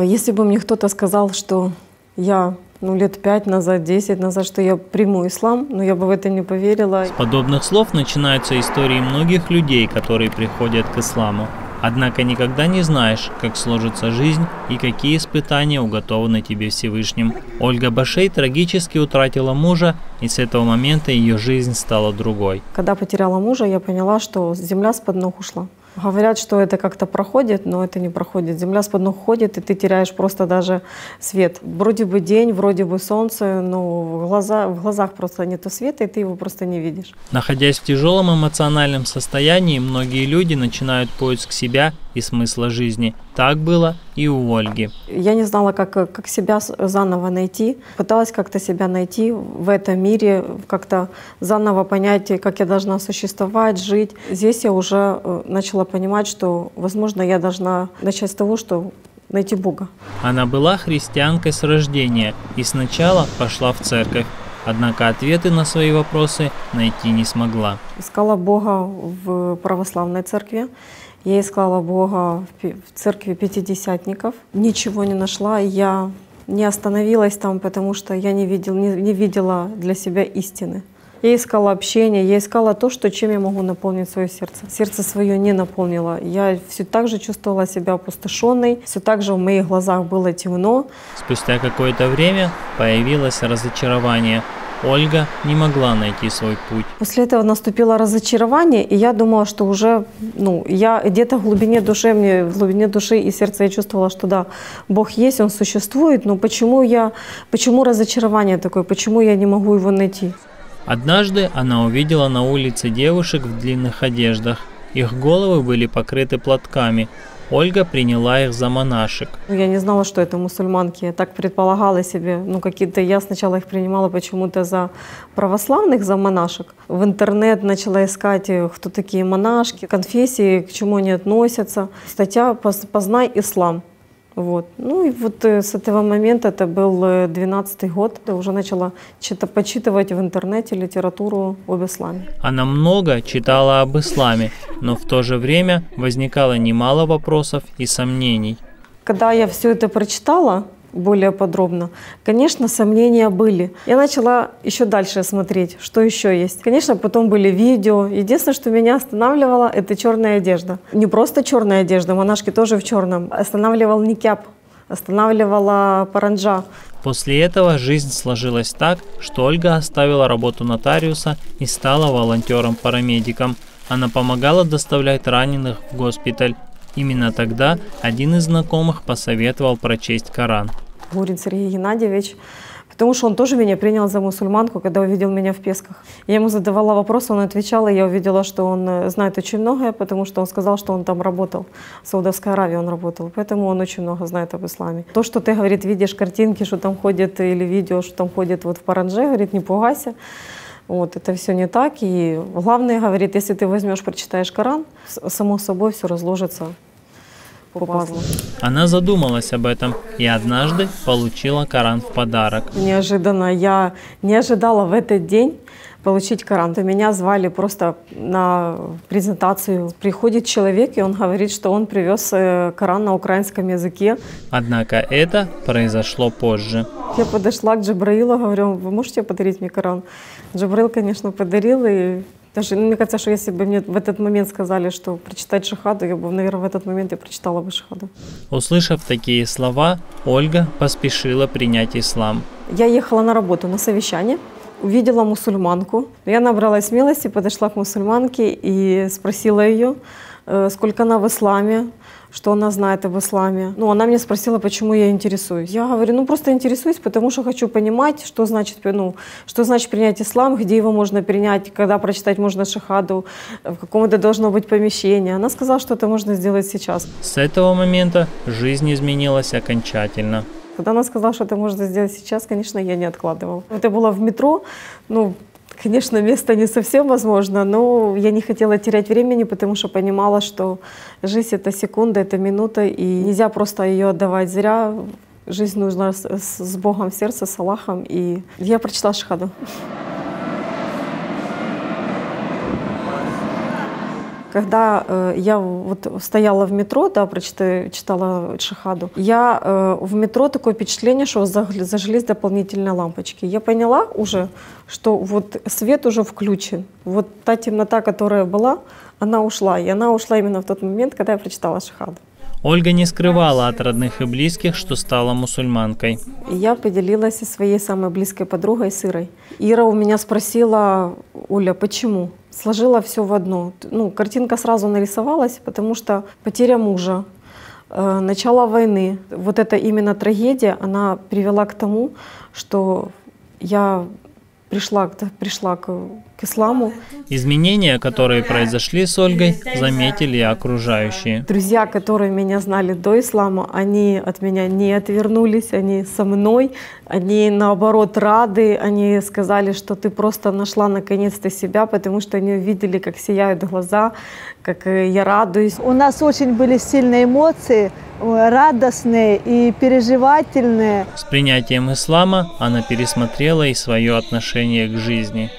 Если бы мне кто-то сказал, что я лет 5 назад, 10 назад, что я приму ислам, но я бы в это не поверила. С подобных слов начинаются истории многих людей, которые приходят к исламу. Однако никогда не знаешь, как сложится жизнь и какие испытания уготованы тебе Всевышним. Ольга Башей трагически утратила мужа, и с этого момента ее жизнь стала другой. Когда потеряла мужа, я поняла, что земля с-под ног ушла. Говорят, что это как-то проходит, но это не проходит. Земля с-под ног ходит, и ты теряешь просто даже свет. Вроде бы день, вроде бы солнце, но в глазах просто нету света, и ты его просто не видишь. Находясь в тяжелом эмоциональном состоянии, многие люди начинают поиск себя и смысла жизни. Так было и у Ольги. Я не знала, как себя заново найти. Пыталась как-то себя найти в этом мире, как-то заново понять, как я должна существовать, жить. Здесь я уже начала понимать, что, возможно, я должна начать с того, что найти Бога. Она была христианкой с рождения и сначала пошла в церковь. Однако ответы на свои вопросы найти не смогла. Искала Бога в православной церкви. Я искала Бога в церкви пятидесятников. Ничего не нашла. Я не остановилась там, потому что я не видела для себя истины. Я искала общение, я искала то, чем я могу наполнить свое сердце. Сердце свое не наполнила. Я все так же чувствовала себя опустошенной, все так же в моих глазах было темно. Спустя какое-то время появилось разочарование. Ольга не могла найти свой путь. После этого наступило разочарование, и я думала, что уже, я где-то в глубине души и сердца я чувствовала, что да, Бог есть, Он существует, но почему разочарование такое, почему я не могу его найти? Однажды она увидела на улице девушек в длинных одеждах. Их головы были покрыты платками. Ольга приняла их за монашек. Я не знала, что это мусульманки. Я так предполагала себе. Я сначала их принимала почему-то за православных, за монашек. В интернет начала искать, кто такие монашки, конфессии, к чему они относятся. Статья «Познай ислам». С этого момента, это был 12-й год, я уже начала почитывать в интернете литературу об исламе. Она много читала об исламе, но в то же время возникало немало вопросов и сомнений. Когда я все это прочитала более подробно, конечно, сомнения были. Я начала еще дальше смотреть, что еще есть. Конечно, потом были видео. Единственное, что меня останавливало, это черная одежда. Не просто черная одежда, монашки тоже в черном. Останавливал никяб, останавливала паранджа. После этого жизнь сложилась так, что Ольга оставила работу нотариуса и стала волонтером-парамедиком. Она помогала доставлять раненых в госпиталь. Именно тогда один из знакомых посоветовал прочесть Коран. Гурин Сергей Геннадьевич, потому что он тоже меня принял за мусульманку, когда увидел меня в Песках. Я ему задавала вопросы, он отвечал, и я увидела, что он знает очень многое, потому что он сказал, что он там работал, в Саудовской Аравии он работал, поэтому он очень много знает об исламе. То, что ты, говорит, видишь картинки, что там ходит, или видео, что там ходит в парандже, говорит, не пугайся. Это все не так. И главное, говорит, если ты возьмешь, прочитаешь Коран, само собой все разложится по пазлу. Она задумалась об этом и однажды получила Коран в подарок. Неожиданно. Я не ожидала в этот день получить Коран. Меня звали просто на презентацию. Приходит человек, и он говорит, что он привез Коран на украинском языке. Однако это произошло позже. Я подошла к Джабраилу, говорю, вы можете подарить мне Коран? Джабраил, конечно, подарил. И даже, мне кажется, что если бы мне в этот момент сказали, что прочитать шахаду, я бы, наверное, в этот момент я прочитала бы шахаду. Услышав такие слова, Ольга поспешила принять ислам. Я ехала на работу, на совещание. Увидела мусульманку. Я набралась смелости, подошла к мусульманке и спросила ее, сколько она в исламе, что она знает об исламе. Она мне спросила, почему я интересуюсь. Я говорю, просто интересуюсь, потому что хочу понимать, что значит принять ислам, где его можно принять, когда прочитать можно шахаду, в каком это должно быть помещении. Она сказала, что это можно сделать сейчас. С этого момента жизнь изменилась окончательно. Когда она сказала, что это можно сделать сейчас, конечно, я не откладывала. Это было в метро. Конечно, место не совсем возможно, но я не хотела терять времени, потому что понимала, что жизнь — это секунда, это минута, и нельзя просто ее отдавать зря. Жизнь нужна с Богом в сердце, с Аллахом. И я прочитала шахаду. Когда я вот стояла в метро, да, читала шахаду, я в метро такое впечатление, что зажглись дополнительные лампочки. Я поняла уже, что вот свет уже включен. Вот та темнота, которая была, она ушла. И она ушла именно в тот момент, когда я прочитала шахаду. Ольга не скрывала от родных и близких, что стала мусульманкой. Я поделилась со своей самой близкой подругой Сырой. Ира у меня спросила: Оля, почему? Сложила все в одно. Ну, картинка сразу нарисовалась, потому что потеря мужа, начало войны, вот эта именно трагедия, она привела к тому, что я пришла к исламу. Изменения, которые произошли с Ольгой, заметили и окружающие. Друзья, которые меня знали до ислама, они от меня не отвернулись, они со мной, они наоборот рады, они сказали, что ты просто нашла наконец-то себя, потому что они увидели, как сияют глаза, как я радуюсь. У нас очень были сильные эмоции, радостные и переживательные. С принятием ислама она пересмотрела и свое отношение к жизни.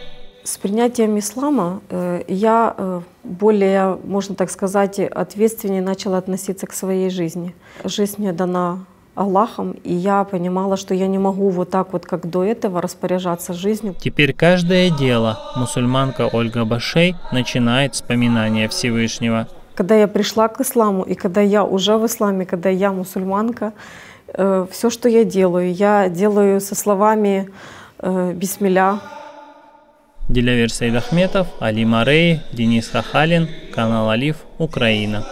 С принятием ислама я более, можно так сказать, ответственнее начала относиться к своей жизни. Жизнь мне дана Аллахом, и я понимала, что я не могу вот так вот, как до этого, распоряжаться жизнью. Теперь каждое дело мусульманка Ольга Башей начинает с поминания Всевышнего. Когда я пришла к исламу, и когда я уже в исламе, когда я мусульманка, все, что я делаю со словами «Бисмилля». Дилявер Сейдахметов, Али Марей, Денис Хахалин, канал Алиф, Украина.